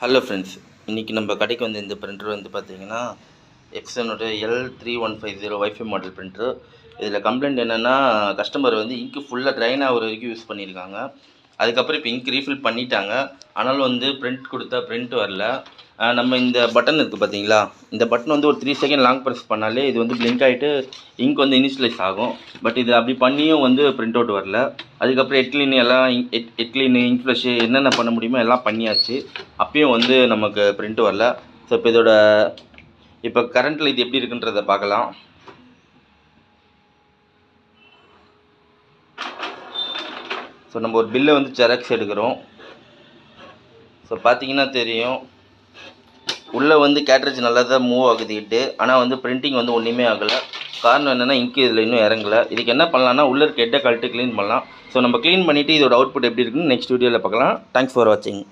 Hello friends, இன்றைக்கி நம்ம கடைக்கு வந்து இந்த பிரிண்டர் வந்து பார்த்திங்கன்னா எக்ஸனோட L3150 வைஃபை மாடல் பிரிண்டரு. இதில் கம்ப்ளைண்ட் என்னென்னா, கஸ்டமர் வந்து இங்க்கு ஃபுல்லாக ட்ரைன் ஆகிற வரைக்கும் யூஸ் பண்ணியிருக்காங்க. அதுக்கப்புறம் இப்போ இங்க் ரீஃபில் பண்ணிட்டாங்க. ஆனாலும் வந்து பிரிண்ட் கொடுத்தா பிரிண்ட் வரல. நம்ம இந்த பட்டன் இருக்குது பார்த்தீங்களா, இந்த பட்டன் வந்து ஒரு 3 செகண்ட் லாங் ப்ரெஸ் பண்ணாலே இது வந்து பிளிங்க் ஆகிட்டு இங்க் வந்து இனிஷியலைஸ் ஆகும். பட் இது அப்படி பண்ணியும் வந்து பிரிண்ட் அவுட் வரல. அதுக்கப்புறம் ஹெட்க்ளீன் எல்லாம் ஹெட்க்ளீன் இங்க் ஃப்ளஷ் என்னென்ன பண்ண முடியுமோ எல்லாம் பண்ணியாச்சு. அப்பயும் வந்து நமக்கு பிரிண்ட் வரல. ஸோ இப்போ கரண்ட்டில் இது எப்படி இருக்குன்றதை பார்க்கலாம். ஸோ நம்ம ஒரு பில்லை வந்து ஜெராக்ஸ் எடுக்கிறோம். ஸோ பார்த்தீங்கன்னா தெரியும், உள்ளே வந்து கேட்ரேஜ் நல்லா தான் மூவ் ஆகுதுக்கிட்டு, ஆனால் வந்து பிரிண்டிங் வந்து ஒன்றுமே ஆகலை. காரணம் என்னென்னா, இங்க்கு இதில் இன்னும் இறங்கலை. இதுக்கு என்ன பண்ணலான்னா, உள்ளே இருக்க ஹெட்டை கழட்டி க்ளீன் பண்ணலாம். ஸோ நம்ம க்ளீன் பண்ணிவிட்டு இதோட அவுட்புட் எப்படி இருக்குன்னு நெக்ஸ்ட் வீடியோவில் பார்க்கலாம். தேங்க்ஸ் ஃபார் வாட்சிங்.